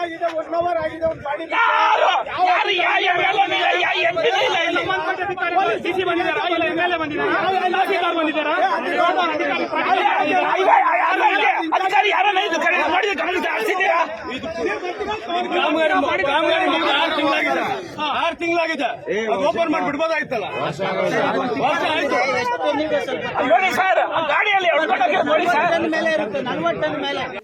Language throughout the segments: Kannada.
ಆಗಿದೆ, 1 ಅವರ್ ಆಗಿದೆ. ಒಂದು ಗಾಡಿ ಅಧಿಕಾರಿ ಯಾರನ್ನ ಇದು ನೋಡಿ ಗಮನಿಸಿ ಹರಿಸಿದ್ದೀರಾ? 6 ತಿಂಗಳಾಗಿದೆ. ಓಪನ್ ಮಾಡಿ ಬಿಡ್ಬೋದಾಗಿತ್ತಲ್ಲ. ನೋಡಿ ಸರ್, ಗಾಡಿಯಲ್ಲಿ ನೋಡಿ ಸರ್.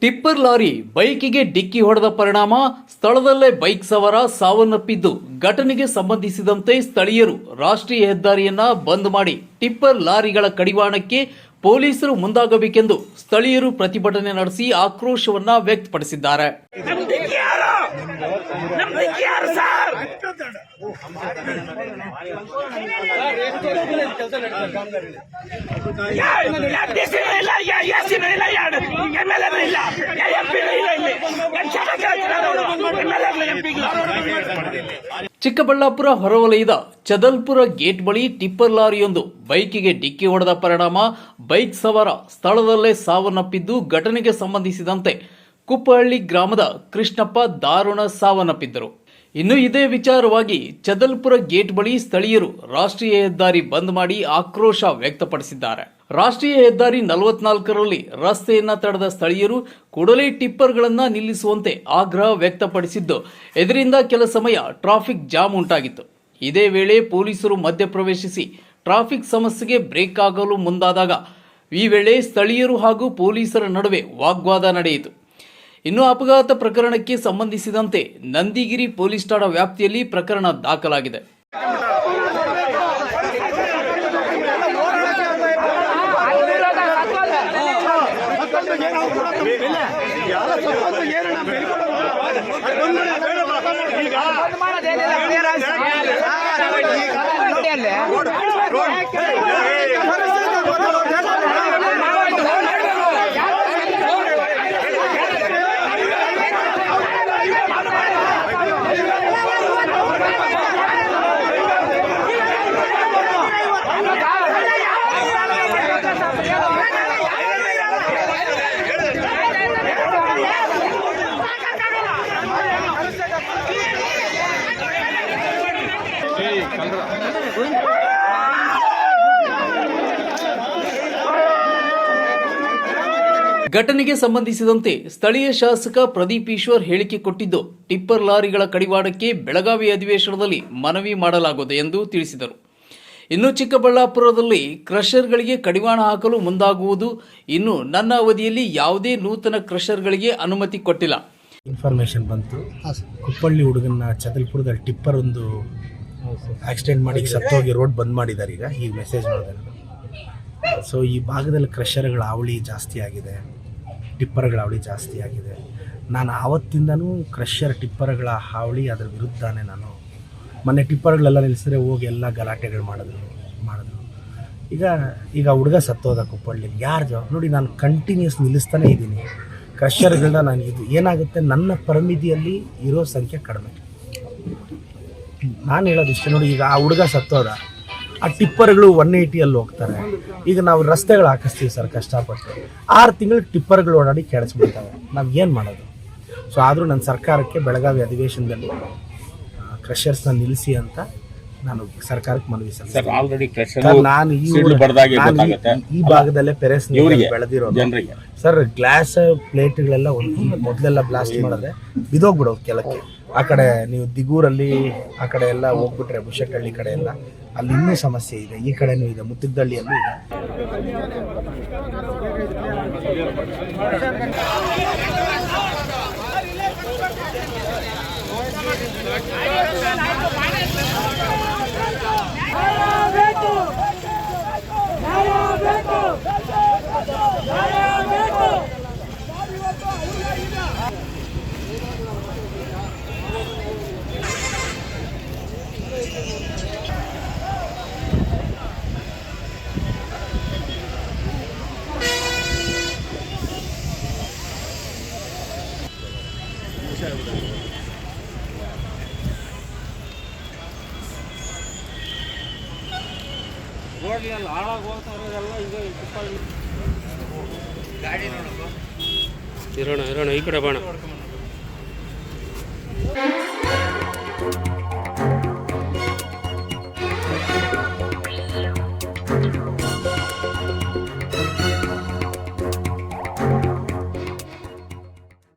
ಟಿಪ್ಪರ್ ಲಾರಿ ಬೈಕಿಗೆ ಡಿಕ್ಕಿ ಹೊಡೆದ ಪರಿಣಾಮ ಸ್ಥಳದಲ್ಲೇ ಬೈಕ್ ಸವಾರ ಸಾವನ್ನಪ್ಪಿದ್ದು, ಘಟನೆಗೆ ಸಂಬಂಧಿಸಿದಂತೆ ಸ್ಥಳೀಯರು ರಾಷ್ಟ್ರೀಯ ಹೆದ್ದಾರಿಯನ್ನ ಬಂದ್ ಮಾಡಿ ಟಿಪ್ಪರ್ ಲಾರಿಗಳ ಕಡಿವಾಣಕ್ಕೆ ಪೊಲೀಸರು ಮುಂದಾಗಬೇಕೆಂದು ಸ್ಥಳೀಯರು ಪ್ರತಿಭಟನೆ ನಡೆಸಿ ಆಕ್ರೋಶವನ್ನ ವ್ಯಕ್ತಪಡಿಸಿದ್ದಾರೆ. ಚಿಕ್ಕಬಳ್ಳಾಪುರ ಹೊರವಲಯದ ಚದಲ್ಪುರ ಗೇಟ್ ಬಳಿ ಟಿಪ್ಪರ್ ಲಾರಿಯೊಂದು ಬೈಕಿಗೆ ಡಿಕ್ಕಿ ಹೊಡೆದ ಪರಿಣಾಮ ಬೈಕ್ ಸವಾರ ಸ್ಥಳದಲ್ಲೇ ಸಾವನ್ನಪ್ಪಿದ್ದು, ಘಟನೆಗೆ ಸಂಬಂಧಿಸಿದಂತೆ ಕುಪ್ಪಹಳ್ಳಿ ಗ್ರಾಮದ ಕೃಷ್ಣಪ್ಪ ದಾರುಣ ಸಾವನ್ನಪ್ಪಿದ್ದರು. ಇನ್ನು ಇದೇ ವಿಚಾರವಾಗಿ ಚದಲ್ಪುರ ಗೇಟ್ ಬಳಿ ಸ್ಥಳೀಯರು ರಾಷ್ಟ್ರೀಯ ಹೆದ್ದಾರಿ ಬಂದ್ ಮಾಡಿ ಆಕ್ರೋಶ ವ್ಯಕ್ತಪಡಿಸಿದ್ದಾರೆ. ರಾಷ್ಟ್ರೀಯ ಹೆದ್ದಾರಿ 44ರಲ್ಲಿ ರಸ್ತೆಯನ್ನ ತಡೆದ ಸ್ಥಳೀಯರು ಕೂಡಲೇ ಟಿಪ್ಪರ್ಗಳನ್ನ ನಿಲ್ಲಿಸುವಂತೆ ಆಗ್ರಹ ವ್ಯಕ್ತಪಡಿಸಿದ್ದು, ಇದರಿಂದ ಕೆಲ ಸಮಯ ಟ್ರಾಫಿಕ್ ಜಾಮ್ ಉಂಟಾಗಿತ್ತು. ಇದೇ ವೇಳೆ ಪೊಲೀಸರು ಮಧ್ಯಪ್ರವೇಶಿಸಿ ಟ್ರಾಫಿಕ್ ಸಮಸ್ಯೆಗೆ ಬ್ರೇಕ್ ಆಗಲು ಮುಂದಾದಾಗ ಈ ವೇಳೆ ಸ್ಥಳೀಯರು ಹಾಗೂ ಪೊಲೀಸರ ನಡುವೆ ವಾಗ್ವಾದ ನಡೆಯಿತು. ಇನ್ನು ಅಪಘಾತ ಪ್ರಕರಣಕ್ಕೆ ಸಂಬಂಧಿಸಿದಂತೆ ನಂದಿಗಿರಿ ಪೊಲೀಸ್ ಠಾಣಾ ವ್ಯಾಪ್ತಿಯಲ್ಲಿ ಪ್ರಕರಣ ದಾಖಲಾಗಿದೆ. ಘಟನೆಗೆ ಸಂಬಂಧಿಸಿದಂತೆ ಸ್ಥಳೀಯ ಶಾಸಕ ಪ್ರದೀಪ್ ಈಶ್ವರ್ ಹೇಳಿಕೆ ಕೊಟ್ಟಿದ್ದು, ಟಿಪ್ಪರ್ ಲಾರಿಗಳ ಕಡಿವಾಣಕ್ಕೆ ಬೆಳಗಾವಿ ಅಧಿವೇಶನದಲ್ಲಿ ಮನವಿ ಮಾಡಲಾಗುವುದು ಎಂದು ತಿಳಿಸಿದರು. ಇನ್ನು ಚಿಕ್ಕಬಳ್ಳಾಪುರದಲ್ಲಿ ಕ್ರಷರ್ಗಳಿಗೆ ಕಡಿವಾಣ ಹಾಕಲು ಮುಂದಾಗುವುದು, ಇನ್ನು ನನ್ನ ಅವಧಿಯಲ್ಲಿ ಯಾವುದೇ ನೂತನ ಕ್ರಷರ್ಗಳಿಗೆ ಅನುಮತಿ ಕೊಟ್ಟಿಲ್ಲ. ಇನ್ಫಾರ್ಮೇಶನ್ ಬಂತು, ಕುಪ್ಪಳ್ಳಿ ಹುಡುಗನ ಚದಲ್ಪುರದಲ್ಲಿ ಟಿಪ್ಪರ್ ಒಂದು ಆಕ್ಸಿಡೆಂಟ್ ಮಾಡಿ ಸತ್ತೋಗಿ ರೋಡ್ ಬಂದ್ ಮಾಡಿದ್ದಾರೆ. ಈಗ ಮೆಸೇಜ್ ಮಾಡಿದೆ. ಸೊ ಈ ಭಾಗದಲ್ಲಿ ಕ್ರಷರ್ಗಳ ಹಾವಳಿ ಜಾಸ್ತಿ ಆಗಿದೆ, ಟಿಪ್ಪರ್ಗಳ ಹಾವಳಿ ಜಾಸ್ತಿ ಆಗಿದೆ. ನಾನು ಆವತ್ತಿಂದನೂ ಕ್ರಷರ್ ಟಿಪ್ಪರ್ಗಳ ಹಾವಳಿ ಅದರ ವಿರುದ್ಧನೇ. ನಾನು ಮೊನ್ನೆ ಟಿಪ್ಪರ್ಗಳೆಲ್ಲ ನಿಲ್ಲಿಸಿದ್ರೆ ಹೋಗಿ ಎಲ್ಲ ಗಲಾಟೆಗಳು ಮಾಡಿದ್ರು. ಈಗ ಹುಡುಗ ಸತ್ತೋದ ಕುಪ್ಪಳ್ಳಿ. ಯಾರು ಜವಾಬ್ದಾರಿ ನೋಡಿ? ನಾನು ಕಂಟಿನ್ಯೂಸ್ ನಿಲ್ಲಿಸ್ತಾನೆ ಇದ್ದೀನಿ ಕ್ರಷರ್ಗಳನ್ನ. ನಾನು ಇದು ಏನಾಗುತ್ತೆ, ನನ್ನ ಪರಿಮಿತಿಯಲ್ಲಿ ಇರೋ ಸಂಖ್ಯೆ ಕಡಿಮೆ. ನಾನು ಹೇಳೋದಿಷ್ಟೇ ನೋಡಿ, ಈಗ ಆ ಹುಡುಗ ಸತ್ತೋದ, ಆ ಟಿಪ್ಪರ್ಗಳು 180 ಹೋಗ್ತಾರೆ. ಈಗ ನಾವು ರಸ್ತೆಗಳು ಹಾಕಿಸ್ತೀವಿ ಸರ್ ಕಷ್ಟಪಟ್ಟು, 6 ತಿಂಗಳು ಟಿಪ್ಪರ್ಗಳು ಓಡಾಡಿ ಕೆಡಿಸ್ಬಿಡ್ತವೆ. ನಾವು ಏನು ಮಾಡೋದು? ಸೊ ಆದರೂ ನನ್ನ ಸರ್ಕಾರಕ್ಕೆ ಬೆಳಗಾವಿ ಅಧಿವೇಶನದಲ್ಲಿ ಕ್ರಷರ್ಸ್ನ ನಿಲ್ಲಿಸಿ ಅಂತ ನಾನು ಸರ್ಕಾರಕ್ಕೆ ಮನವಿ ಸಲ್ಲಿಸ್ತೀನಿ. ನಾನು ಈ ಭಾಗದಲ್ಲೇ ಪೆರೆಸ್ ಬೆಳೆದಿರೋದು ಸರ್. ಗ್ಲಾಸ್ ಪ್ಲೇಟ್ಗಳೆಲ್ಲ ಮೊದಲೆಲ್ಲ ಬ್ಲಾಸ್ಟ್ ಮಾಡಿದ್ರೆ ಬಿದೋಗ್ಬಿಡೋದು ಕೆಲಕ್ಕೆ. ಆ ಕಡೆ ನೀವು ದಿಗೂರಲ್ಲಿ ಆ ಕಡೆ ಎಲ್ಲ ಹೋಗ್ಬಿಟ್ರೆ ಬುಷೆಟ್ಟಹಳ್ಳಿ ಕಡೆ ಎಲ್ಲ ಅಲ್ಲಿ ಇನ್ನೂ ಸಮಸ್ಯೆ ಇದೆ. ಈ ಕಡೆನೂ ಇದೆ, ಮುತ್ತಿದ್ದಳ್ಳಿಯಲ್ಲೂ ಇದೆ. ರೋಡ್ನಲ್ಲಿ ಹಾಳಾಗಿ ಹೋಗ್ತಾ ಇರೋದೆಲ್ಲ ಈಗ ಗಾಡಿ ನೋಡೋದು. ಇರೋಣ ಈ ಕಡೆ ಬಾಣ.